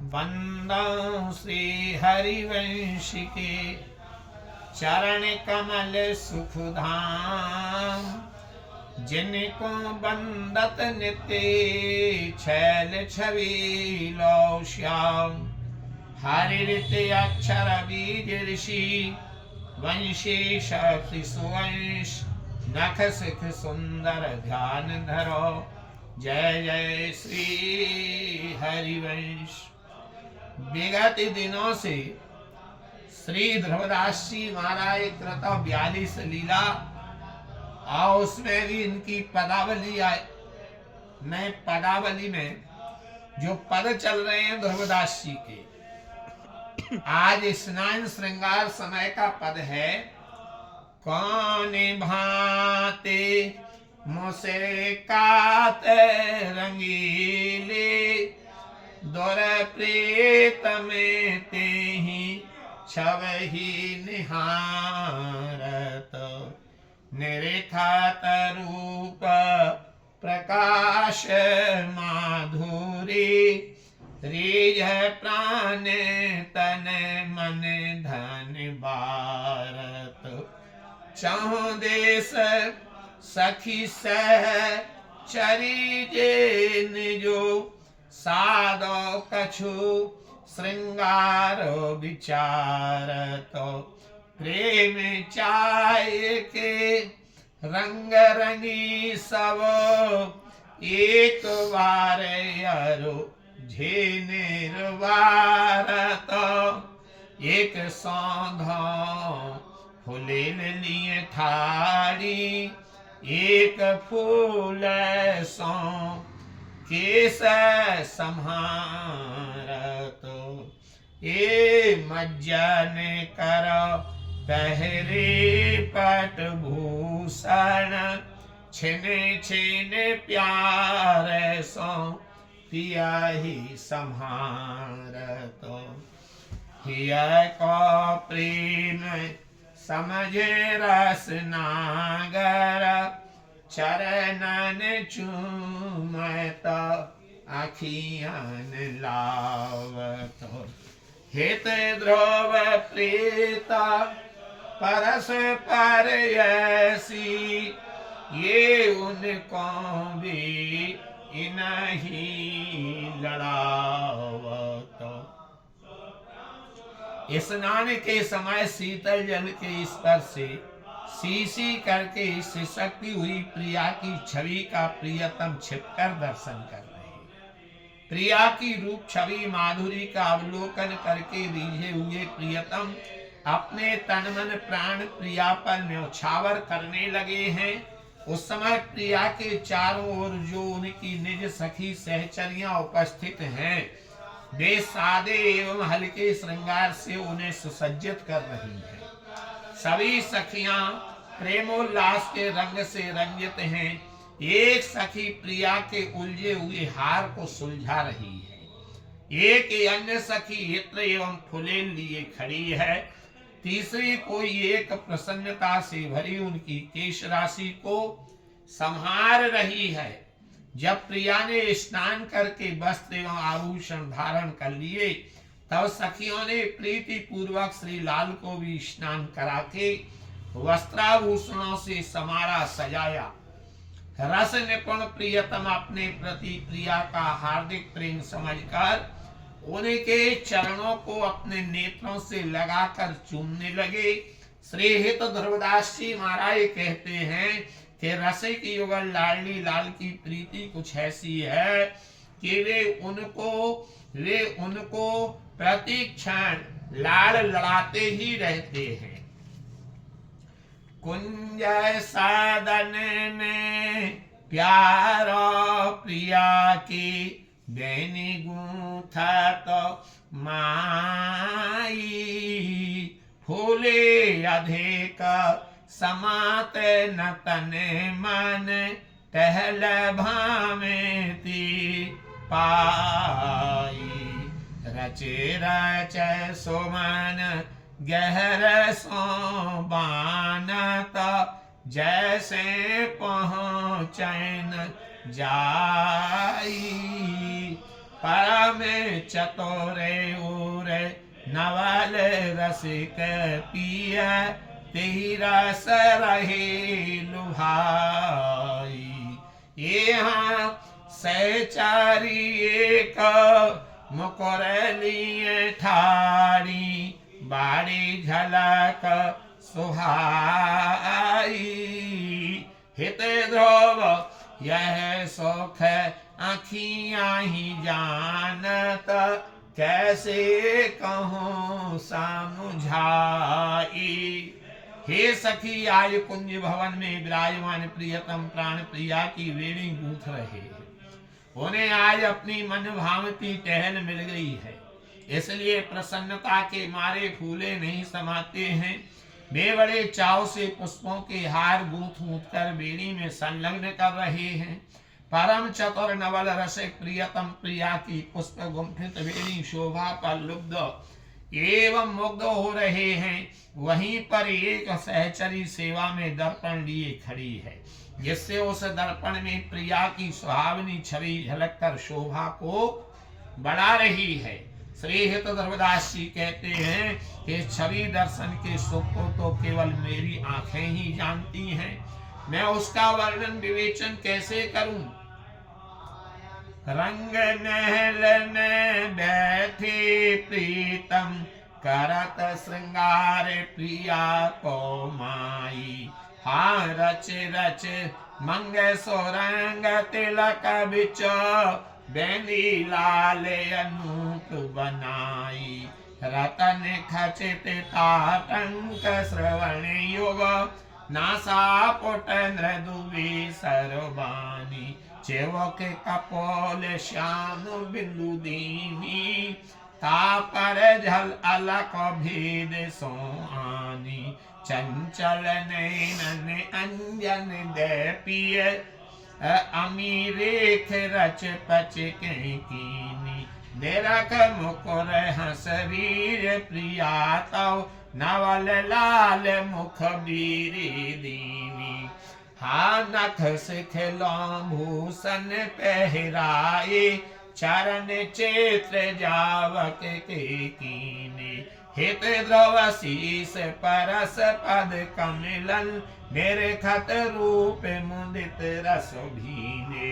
वंदन श्री हरिवंश के चरण कमल सुख धाम। जिनको बंदत नित्य छैल छवि लो श्याम। हरि ऋत अक्षर बीज ऋषि वंशी शक्ति सुवंश। नख सिख सुंदर ध्यान धरो जय जय श्री हरिवंश। विगत दिनों से श्री ध्रुवदास जी महाराज कृत 42 लीला और उसमें भी इनकी पदावली आए। मैं पदावली में जो पद चल रहे हैं ध्रुवदास जी के, आज स्नान श्रृंगार समय का पद है। कौन भाते मुसे कात रंगीले दौर प्रेत में ते ही छवहि निहारत। निरेखात रूप प्रकाश माधुरी रीझ प्राण तन मन धन भारत। चहु देश सखी सह चरी जे निजो सादो कछु श्रृंगारो विचारत। प्रेम चाय के रंग रंगी सब एक बार अरो झेनेर वारत। एक सौंधा फूलेन लिए ठाड़ी एक फूल सौ केस सम्हारत। ये मज्जन कर पहरे पट भूषण छिन छिन प्यार सो पिया ही सम्हारत। हिया को प्रेम समझे रस नागर चरणन चूमत आखियान लावत। हित ध्रुव प्रीता परस पर ऐसी ये उनको भी इनही लड़ावत। स्नान के समय शीतल जल के स्पर्श से सी करके सिसकती हुई प्रिया की छवि का प्रियतम छिपकर दर्शन कर रहे हैं। प्रिया की रूप छवि माधुरी का अवलोकन करके रीझे हुए प्रियतम अपने तन मन प्राण प्रिया पर न्यौछावर करने लगे हैं। उस समय प्रिया के चारों ओर जो उनकी निज सखी सहचरियां उपस्थित हैं, वे सादे एवं हल्के श्रृंगार से उन्हें सुसज्जित कर रही हैं। सभी सखियां प्रेमोल्लास के रंग से रंजित हैं। एक सखी प्रिया के उलझे हुए हार को सुलझा रही है। एक अन्य सखी इत्र एवं फुलेल लिए खड़ी है। तीसरी कोई एक प्रसन्नता से भरी उनकी केश राशि को संहार रही है। जब प्रिया ने स्नान करके वस्त्र एवं आभूषण धारण कर लिए, तब सखियों ने प्रीति पूर्वक श्री लाल को भी स्नान करा के वस्त्राभूषणों से समारा सजाया। रस निपुण प्रियतम अपने प्रति प्रिया का हार्दिक प्रेम समझकर उनके चरणों को अपने नेत्रों से लगाकर चूमने लगे। श्री हित ध्रुवदास जी महाराज कहते हैं कि रसिक युगल लाडली लाल की प्रीति कुछ ऐसी है कि वे उनको प्रति क्षण लाड़ लड़ाते ही रहते हैं। कुंज साधन में प्यारो प्रिया की बैनी गूंथा तो माई फूले अधिक समात न तने मन टहल भामेती पाई। रचे रच सुमन गहर सो बानत जैसे पहुँचन जाई। परम चतुर उर नवल रसिक पिय तेहि रस रहे लुभाई। यहाँ सहचारी एक मुकुर लिए ठाड़ी बाड़ी झलक सुहाई। हित ध्रुव यह सुख आँखियाँ ही जानत कैसे कहूँ समझाई। हे सखी आज कुंज भवन में विराजमान प्रियतम प्राण प्रिया की वेणी गूंथ रहे हैं। उन्हें आज अपनी मन भावती टहल मिल गई है, इसलिए प्रसन्नता के मारे फूले नहीं समाते हैं। वे बड़े चाव से पुष्पों के हार गूंथ गूंथ कर वेणी में संलग्न कर रहे हैं। परम चतुर नवल रसिक प्रियतम प्रिया की पुष्प गुंफित वेणी शोभा पर लुब्ध एवं मुग्ध हो रहे हैं। वहीं पर एक सहचरी सेवा में दर्पण लिए खड़ी है, जिससे उस दर्पण में प्रिया की सुहावनी छवि झलक कर शोभा को बढ़ा रही है। श्री हित ध्रुवदास जी कहते हैं कि छवि दर्शन के सुख को तो केवल मेरी आंखें ही जानती हैं, मैं उसका वर्णन विवेचन कैसे करूं। रंग महल में बैठे प्रीतम करत श्रृंगार प्रिया को माई। हाँ रच रच मंग सोरंग तिलक बिच बेनी लाल अनूप बनाई। रतन खचित ताटंक श्रवण युग नासा पुट नृदुवी सरबानी। चेवक कपोल श्याम बिंदु दीनी तापर जल अलक भेद सो आनी। चंचल नैनन अंजन दे पिय अमीरेख रच पच कीनी। निरख मुकुर हंसरीर प्रिया तव नवल लाल मुख बीरी दीनी। हा नख सिखलो भूषण पहराए चरण चित्र जावक के कीने। हित ध्रुव शीस परस पद कमलन निरखत रूप मुदित रस भीने।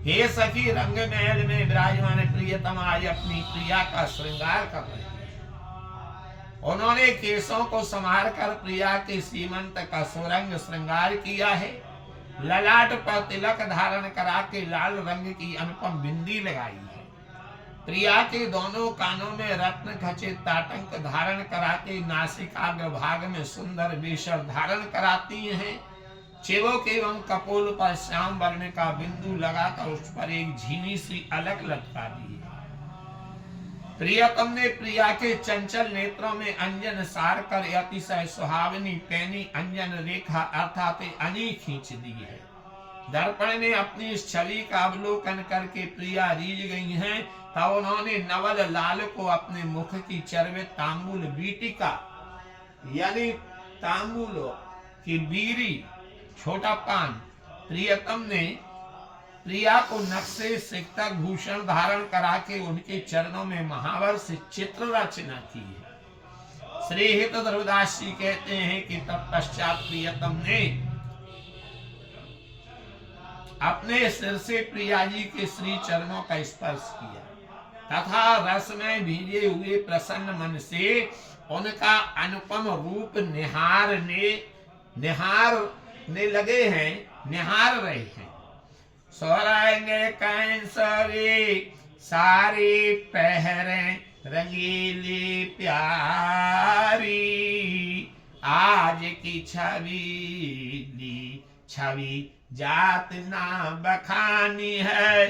हे सखी रंग महल में विराजमान प्रियतम आज अपनी प्रिया का श्रृंगार कर रहे हैं। उन्होंने केशों को संवार कर प्रिया के सीमंत का सुरंग श्रृंगार किया है। ललाट पर तिलक धारण करा के लाल रंग की अनुपम बिंदी लगाई है। प्रिया के दोनों कानों में रत्न खचित ताटंक धारण कराते नासिकाग्र भाग में सुंदर बेशर धारण कराती हैं। चिबुक एवं कपोल पर श्याम वर्ण का बिंदु लगाकर उस पर एक झीनी सी अलक लटका दी है। प्रियतम ने प्रिया के चंचल नेत्रों में अंजन सार कर अतिशय सुहावनी पैनी अंजन रेखा अर्थात अनी खींच दी है। दर्पण में अपनी इस छवि का अवलोकन करके प्रिया रीझ गई हैं। तब उन्होंने नवल लाल को अपने मुख की चरवे तांबुल बीटिका यानी तांबुल की बीरी छोटा पान प्रियतम ने प्रिया को नक्शे सिक्तक भूषण धारण करा के उनके चरणों में महावर से चित्र रचना की है। श्री हित ध्रुवदास जी कहते हैं कि तत्पश्चात प्रियतम ने अपने सिर से प्रिया जी के श्री चरणों का स्पर्श किया तथा रस में भीगे हुए प्रसन्न मन से उनका अनुपम रूप निहारने लगे हैं, निहार रहे हैं। सोरंग कैंसरी सारी पहरे रंगीली प्यारी। आज की छवि जात ना बखानी है।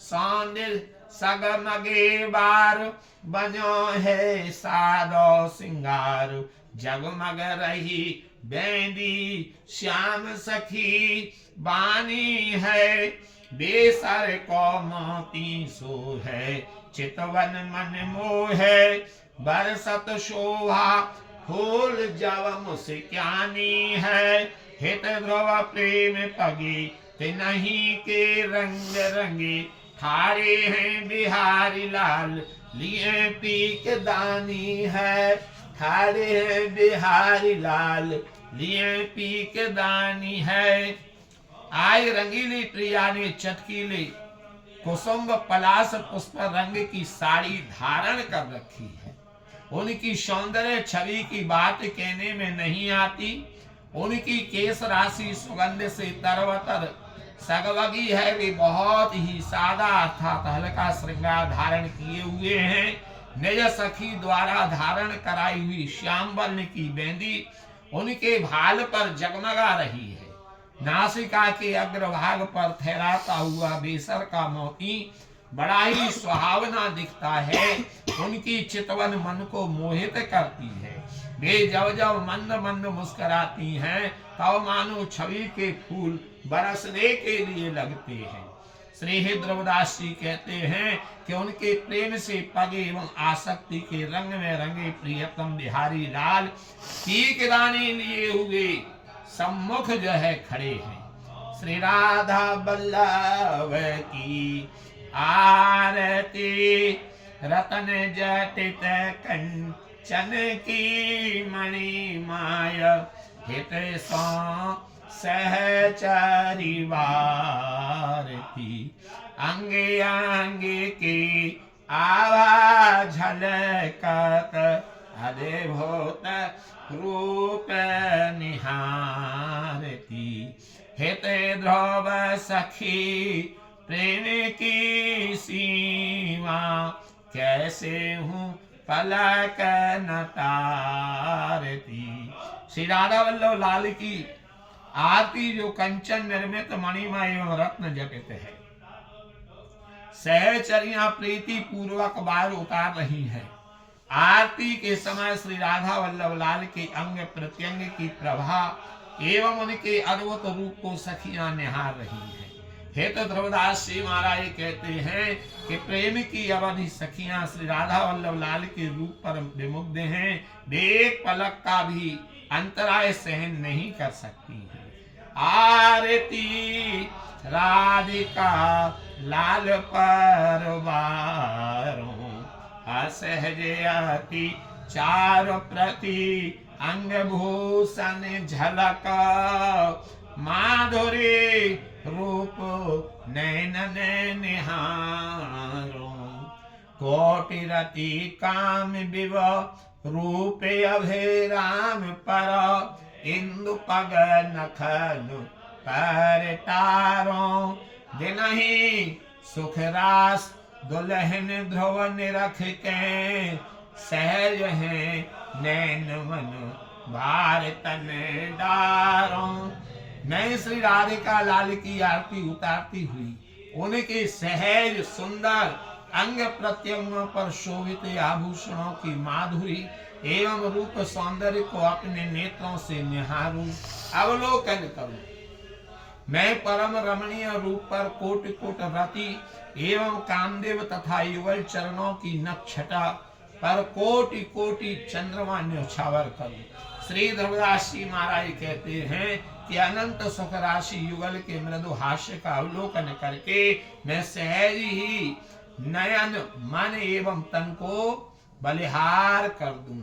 सौंदर्य सगमगे बार बनो है सादो सिंगार। जगमग रही बेंदी श्याम सखी बानी है। बेसर को मोती सो है चितवन मन मोह। बरसत शोभा फूल जव मुस्कानी है। हित ध्रुव प्रेम पगी ते नहीं के रंग रंगे ठाड़े हैं बिहारी लाल लिए पीक दानी है, ठाड़े हैं बिहारी लाल लिए पीक दानी है। आय रंगीली प्रिया ने चटकीली कुसुम पलाश पुष्प रंग की साड़ी धारण कर रखी है। उनकी सौंदर्य छवि की बात कहने में नहीं आती। उनकी केश राशि सुगंध से तरवतर सगवगी है। वे बहुत ही सादा अर्थात हल्का श्रृंगार धारण किए हुए हैं। निज सखी द्वारा धारण कराई हुई श्याम वर्ण की बेंदी उनके भाल पर जगमगा रही है। नासिका के अग्रभाग पर ठहराता हुआ बेसर का मोती बड़ा ही सुहावना दिखता है। उनकी चितवन मन को मोहित करती है। वे जब जब मंद मंद मुस्कुराती हैं तब मानो छवि के फूल बरसने के लिए लगते हैं। श्री ध्रुवदास जी कहते हैं कि उनके प्रेम से पगे एवं आसक्ति के रंग में रंगे प्रियतम बिहारी लाल पीक दानी लिए हुए सम्मुख जो है खड़े हैं। श्री राधा वल्लभ की आरती रतन जटित कंचन की मणि माय हित सो सहचरी वारती अंगे अंगे की आभा झलकत अद्भुत रूप निहारती हित ध्रुव सखी प्रेम की सीमा कैसे हूँ पलक न तारती। श्री राधा वल्लभ लाल की आरती जो कंचन निर्मित मणिमय एवं रत्न जटित है, सहचरियां प्रीति पूर्वक बार उतार रही है। आरती के समय श्री राधा वल्लभ लाल के अंग प्रत्यंग की प्रभा एवं उनके अद्भुत रूप को सखियां निहार रही हैं। हेत ध्रुवदास जी महाराज कहते हैं कि प्रेम की अवधि सखियां श्री राधा वल्लभ लाल के रूप पर विमुग्ध हैं। वे एक पलक का भी अंतराय सहन नहीं कर सकती हैं। आरती राधिका लाल परवारों असहजयति चार प्रति अंग भूषण झलक माधुरी रूप नैन निहारो कोटि रति काम विव रूप अभे राम पर इंदु पग नखन पर तारो दिनहि सुख रास दुल्हन ध्रुव निरख के सहज है नैन मन भार तन डारो। मैं श्री राधिका लाल की आरती उतारती हुई उनके सहज सुंदर अंग प्रत्यंगों पर शोभित आभूषणों की माधुरी एवं रूप सौंदर्य को अपने नेत्रों से निहारूं, अवलोकन करूं। मैं परम रमणीय रूप पर कोटि कोट रति एवं कामदेव तथा युगल चरणों की नक्षटा पर कोटि कोटि चंद्रमा न्यौछावर करूं। श्री ध्रुवदास जी महाराज कहते हैं कि अनंत सुख राशि युगल के मृदु हास्य का अवलोकन करके मैं सहज ही नयन मन एवं तन को बलिहार कर दूं।